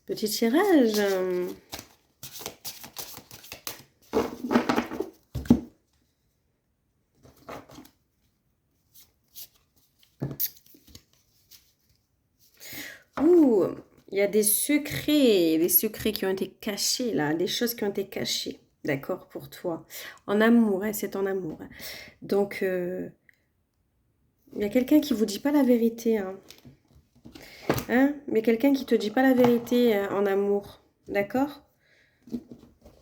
Petit tirage. Ouh, il y a des secrets qui ont été cachés là, des choses qui ont été cachées, d'accord, pour toi. En amour, hein, c'est en amour. Hein. Donc, il y a quelqu'un qui vous dit pas la vérité, hein. Hein, mais quelqu'un qui te dit pas la vérité en amour, d'accord?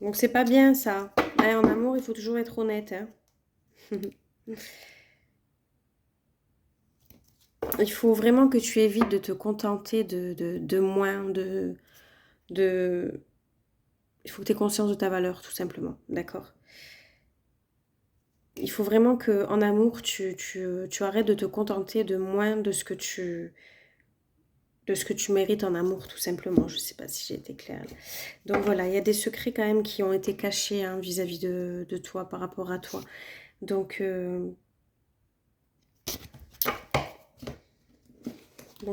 Donc c'est pas bien ça. Hein, en amour, il faut toujours être honnête. Hein. Il faut vraiment que tu évites de te contenter de moins, de... Il faut que tu aies conscience de ta valeur, tout simplement, d'accord? Il faut vraiment que en amour, tu arrêtes de te contenter de moins de ce que tu mérites en amour, tout simplement. Je ne sais pas si j'ai été claire. Donc voilà, il y a des secrets quand même qui ont été cachés hein, vis-à-vis de toi, par rapport à toi. Donc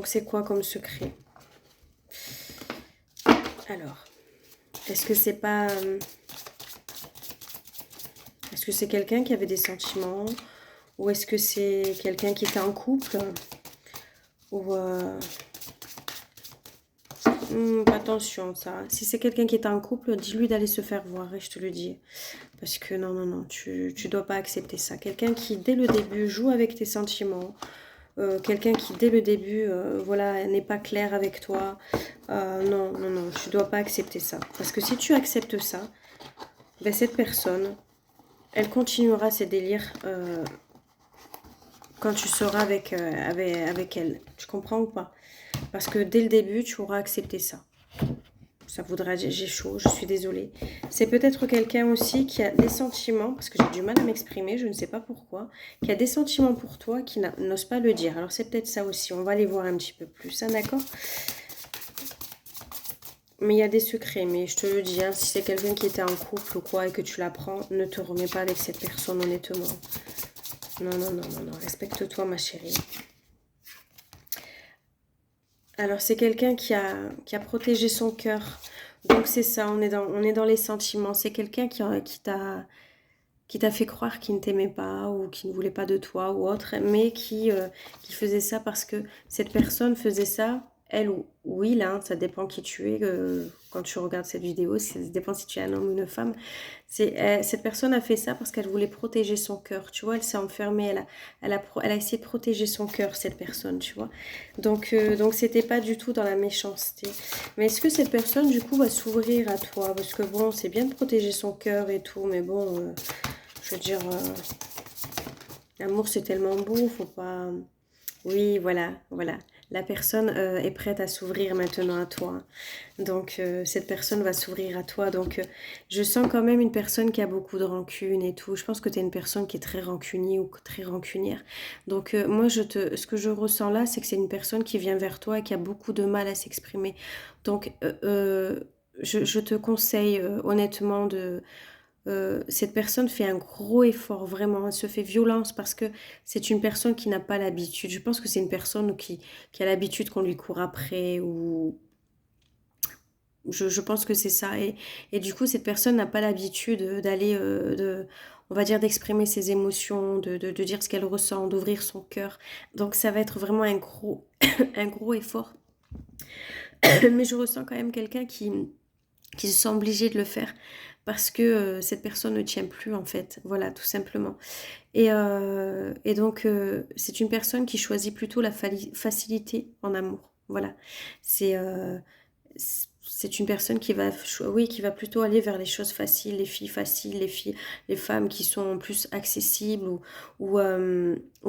c'est quoi comme secret? Alors, est-ce que c'est pas... Est-ce que c'est quelqu'un qui avait des sentiments? Ou est-ce que c'est quelqu'un qui était en couple? Ou... attention, ça. Si c'est quelqu'un qui est en couple, dis-lui d'aller se faire voir, et je te le dis. Parce que non, non, non, tu dois pas accepter ça. Quelqu'un qui, dès le début, joue avec tes sentiments. Quelqu'un qui, dès le début, voilà, n'est pas clair avec toi. Non, non, non, tu dois pas accepter ça. Parce que si tu acceptes ça, ben, cette personne, elle continuera ses délires quand tu seras avec elle. Tu comprends ou pas? Parce que dès le début, tu auras accepté ça. Ça voudra dire, j'ai chaud, je suis désolée. C'est peut-être quelqu'un aussi qui a des sentiments, parce que j'ai du mal à m'exprimer, je ne sais pas pourquoi, qui a des sentiments pour toi, qui n'ose pas le dire. Alors c'est peut-être ça aussi, on va les voir un petit peu plus, hein, d'accord? Mais il y a des secrets, mais je te le dis, hein, si c'est quelqu'un qui était en couple ou quoi et que tu l'apprends, ne te remets pas avec cette personne honnêtement. Non, non, non, non, non, respecte-toi ma chérie. Alors, c'est quelqu'un qui a protégé son cœur. Donc, c'est ça, on est dans les sentiments. C'est quelqu'un qui t'a fait croire qu'il ne t'aimait pas ou qui ne voulait pas de toi ou autre, mais qui faisait ça parce que cette personne faisait ça, elle ou il, hein, ça dépend qui tu es quand tu regardes cette vidéo, ça dépend si tu es un homme ou une femme. Cette personne a fait ça parce qu'elle voulait protéger son cœur, tu vois, elle s'est enfermée, elle a essayé de protéger son cœur, cette personne, tu vois. Donc c'était pas du tout dans la méchanceté. Mais est-ce que cette personne, du coup, va s'ouvrir à toi? Parce que bon, c'est bien de protéger son cœur et tout, mais bon... je veux dire, l'amour c'est tellement beau, faut pas... Oui, voilà, voilà. La personne est prête à s'ouvrir maintenant à toi. Donc, cette personne va s'ouvrir à toi. Donc, je sens quand même une personne qui a beaucoup de rancune et tout. Je pense que tu es une personne qui est très rancunier ou très rancunière. Donc, moi, ce que je ressens là, c'est que c'est une personne qui vient vers toi et qui a beaucoup de mal à s'exprimer. Donc, je te conseille honnêtement de cette personne fait un gros effort, vraiment, elle se fait violence parce que c'est une personne qui n'a pas l'habitude. Je pense que c'est une personne qui a l'habitude qu'on lui court après ou je pense que c'est ça. Et du coup, cette personne n'a pas l'habitude d'aller, on va dire, d'exprimer ses émotions, de dire ce qu'elle ressent, d'ouvrir son cœur. Donc ça va être vraiment un gros, un gros effort. Mais je ressens quand même quelqu'un qui se sent obligé de le faire parce que cette personne ne tient plus en fait, voilà tout simplement. Et donc c'est une personne qui choisit plutôt la facilité en amour, voilà. C'est euh, c'est une personne qui va, oui, qui va plutôt aller vers les choses faciles, les filles faciles, les femmes qui sont plus accessibles ou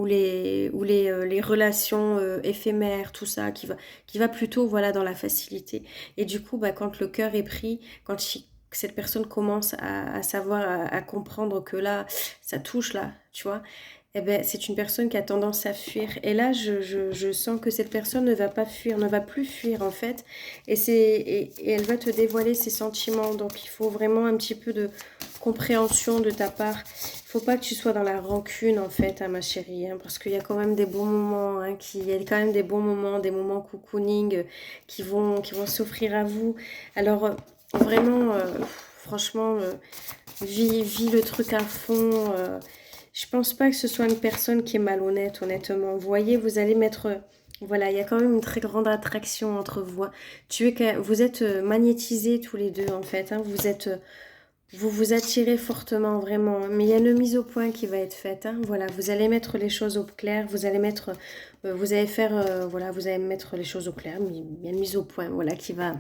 les relations éphémères, tout ça, qui va plutôt, voilà, dans la facilité. Et du coup, bah, quand le cœur est pris, cette personne commence à savoir, à comprendre que là, ça touche là, tu vois, eh ben, c'est une personne qui a tendance à fuir. Et là, je sens que cette personne ne va pas fuir, ne va plus fuir en fait. Et elle va te dévoiler ses sentiments. Donc, il faut vraiment un petit peu de compréhension de ta part. Il faut pas que tu sois dans la rancune en fait, hein, ma chérie, hein, parce qu'il y a quand même des bons moments, hein, il y a quand même des bons moments, des moments cocooning qui vont s'offrir à vous. Alors vraiment, franchement, vis le truc à fond. Je pense pas que ce soit une personne qui est malhonnête, honnêtement. Vous voyez, vous allez mettre, voilà, il y a quand même une très grande attraction entre vous, hein. Vous êtes magnétisés tous les deux en fait, hein. Vous vous attirez fortement, vraiment. Mais il y a une mise au point qui va être faite, hein. Voilà, vous allez mettre les choses au clair. Vous allez faire, voilà, vous allez mettre les choses au clair. Mais il y a une mise au point, voilà, qui va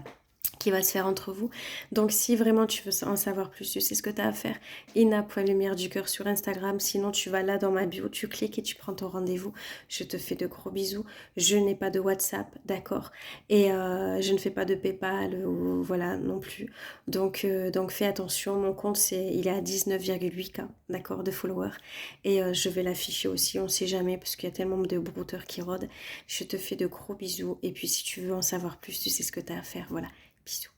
se faire entre vous. Donc si vraiment tu veux en savoir plus, tu sais ce que tu as à faire. Ina.lumière du cœur sur Instagram. Sinon tu vas là dans ma bio, tu cliques et tu prends ton rendez-vous. Je te fais de gros bisous. Je n'ai pas de WhatsApp, d'accord. Et je ne fais pas de PayPal, ou, voilà, non plus. Donc fais attention. Mon compte, il est à 19,8K, d'accord, de followers. Et je vais l'afficher aussi, on ne sait jamais, parce qu'il y a tellement de brouteurs qui rôdent. Je te fais de gros bisous. Et puis si tu veux en savoir plus, tu sais ce que tu as à faire. Voilà. Bisous.